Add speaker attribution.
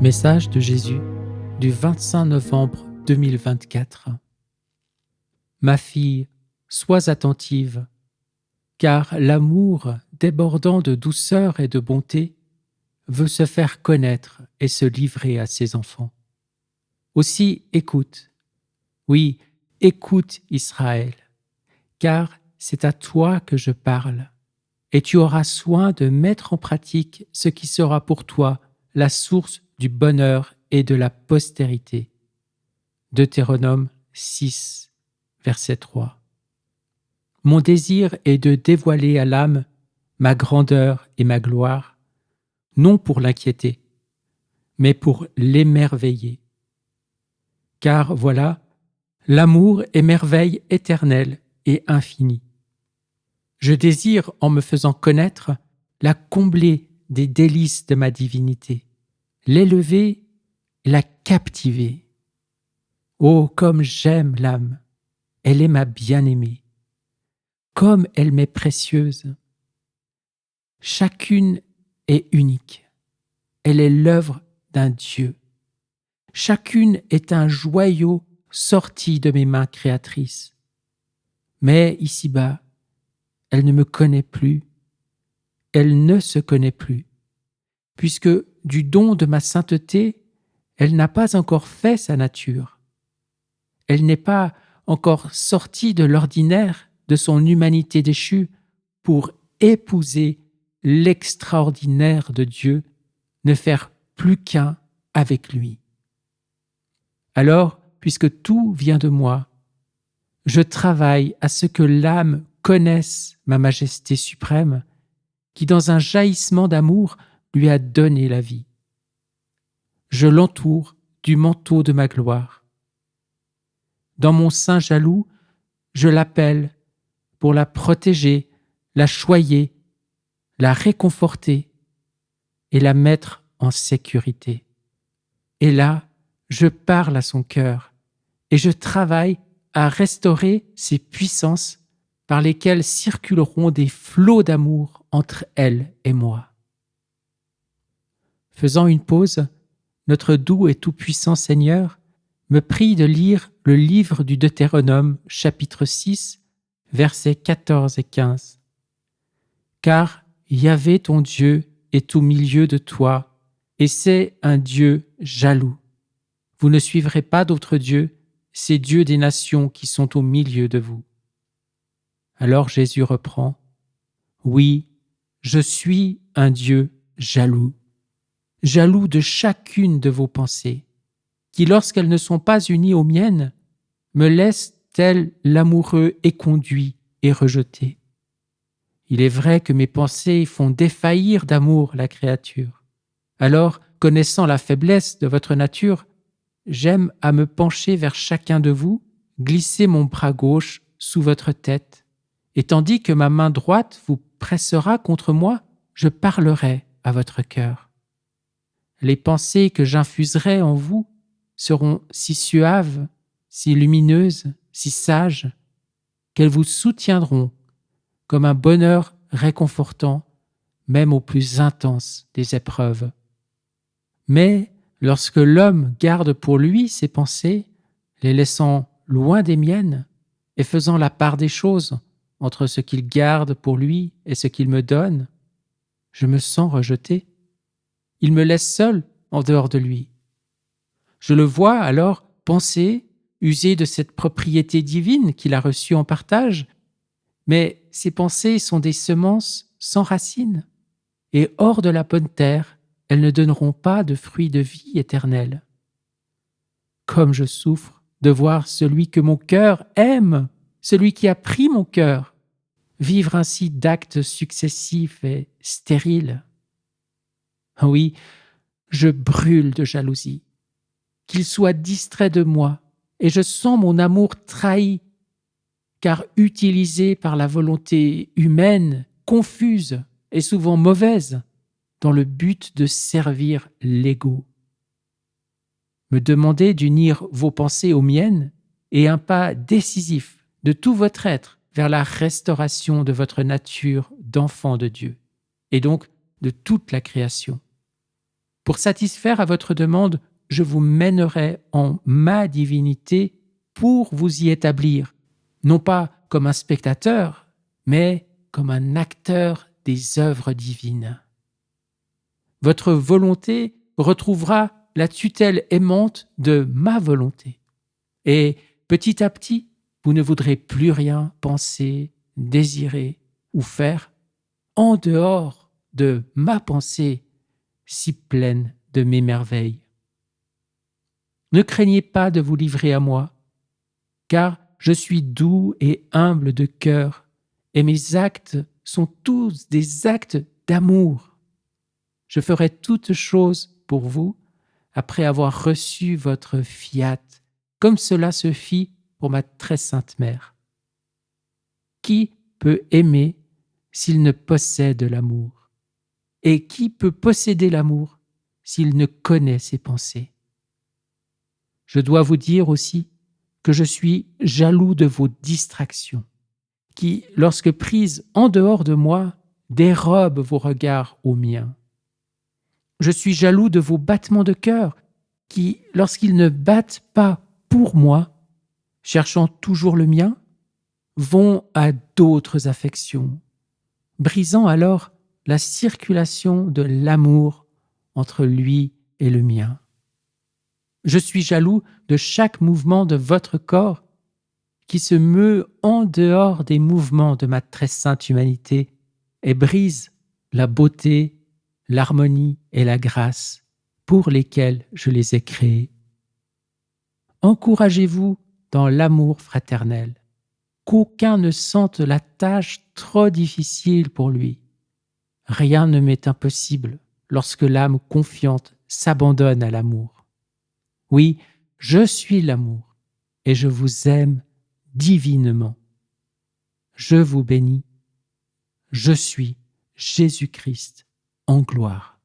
Speaker 1: Message de Jésus du 25 novembre 2024. Ma fille, sois attentive, car l'amour, débordant de douceur et de bonté, veut se faire connaître et se livrer à ses enfants. Aussi écoute, oui, écoute Israël, car c'est à toi que je parle, et tu auras soin de mettre en pratique ce qui sera pour toi la source du bonheur et de la postérité. Deutéronome 6, verset 3. Mon désir est de dévoiler à l'âme ma grandeur et ma gloire, non pour l'inquiéter, mais pour l'émerveiller. Car voilà, l'amour est merveille éternelle et infinie. Je désire, en me faisant connaître, la combler des délices de ma divinité, l'élever, la captiver. Oh, comme j'aime l'âme, elle est ma bien-aimée. Comme elle m'est précieuse. Chacune est unique. Elle est l'œuvre d'un Dieu. Chacune est un joyau sorti de mes mains créatrices. Mais ici-bas, elle ne me connaît plus. Elle ne se connaît plus, puisque du don de ma sainteté, elle n'a pas encore fait sa nature. Elle n'est pas encore sortie de l'ordinaire de son humanité déchue pour épouser l'extraordinaire de Dieu, ne faire plus qu'un avec lui. Alors, puisque tout vient de moi, je travaille à ce que l'âme connaisse ma majesté suprême, qui dans un jaillissement d'amour lui a donné la vie. Je l'entoure du manteau de ma gloire. Dans mon sein jaloux, je l'appelle pour la protéger, la choyer, la réconforter et la mettre en sécurité. Et là, je parle à son cœur et je travaille à restaurer ses puissances par lesquelles circuleront des flots d'amour entre elle et moi. Faisant une pause, notre doux et tout-puissant Seigneur me prie de lire le livre du Deutéronome, chapitre 6, versets 14 et 15. Car Yahvé ton Dieu est au milieu de toi, et c'est un Dieu jaloux. Vous ne suivrez pas d'autres dieux, ces dieux des nations qui sont au milieu de vous. Alors Jésus reprend, « Oui, je suis un Dieu jaloux, jaloux de chacune de vos pensées, qui, lorsqu'elles ne sont pas unies aux miennes, me laissent tel l'amoureux éconduit et rejeté. Il est vrai que mes pensées font défaillir d'amour la créature. Alors, connaissant la faiblesse de votre nature, j'aime à me pencher vers chacun de vous, glisser mon bras gauche sous votre tête, et tandis que ma main droite vous pressera contre moi, je parlerai à votre cœur. Les pensées que j'infuserai en vous seront si suaves, si lumineuses, si sages, qu'elles vous soutiendront comme un bonheur réconfortant, même au plus intense des épreuves. Mais lorsque l'homme garde pour lui ses pensées, les laissant loin des miennes et faisant la part des choses entre ce qu'il garde pour lui et ce qu'il me donne, je me sens rejeté. Il me laisse seul en dehors de lui. Je le vois alors penser, user de cette propriété divine qu'il a reçue en partage, mais ces pensées sont des semences sans racines, et hors de la bonne terre, elles ne donneront pas de fruits de vie éternelle. Comme je souffre de voir celui que mon cœur aime, celui qui a pris mon cœur, vivre ainsi d'actes successifs et stériles. Oui, je brûle de jalousie. Qu'il soit distrait de moi, et je sens mon amour trahi, car utilisé par la volonté humaine, confuse et souvent mauvaise, dans le but de servir l'ego. Me demander d'unir vos pensées aux miennes est un pas décisif de tout votre être vers la restauration de votre nature d'enfant de Dieu, et donc de toute la création. Pour satisfaire à votre demande, je vous mènerai en ma divinité pour vous y établir, non pas comme un spectateur, mais comme un acteur des œuvres divines. Votre volonté retrouvera la tutelle aimante de ma volonté. Et petit à petit, vous ne voudrez plus rien penser, désirer ou faire en dehors de ma pensée si pleine de mes merveilles. Ne craignez pas de vous livrer à moi, car je suis doux et humble de cœur, et mes actes sont tous des actes d'amour. Je ferai toutes choses pour vous après avoir reçu votre fiat, comme cela se fit pour ma très sainte mère. Qui peut aimer s'il ne possède l'amour? Et qui peut posséder l'amour s'il ne connaît ses pensées? Je dois vous dire aussi que je suis jaloux de vos distractions, qui, lorsque prises en dehors de moi, dérobent vos regards aux miens. Je suis jaloux de vos battements de cœur, qui, lorsqu'ils ne battent pas pour moi, cherchant toujours le mien, vont à d'autres affections, brisant alors la circulation de l'amour entre lui et le mien. Je suis jaloux de chaque mouvement de votre corps qui se meut en dehors des mouvements de ma très sainte humanité et brise la beauté, l'harmonie et la grâce pour lesquelles je les ai créés. Encouragez-vous dans l'amour fraternel, qu'aucun ne sente la tâche trop difficile pour lui. Rien ne m'est impossible lorsque l'âme confiante s'abandonne à l'amour. Oui, je suis l'amour et je vous aime divinement. Je vous bénis. Je suis Jésus-Christ en gloire.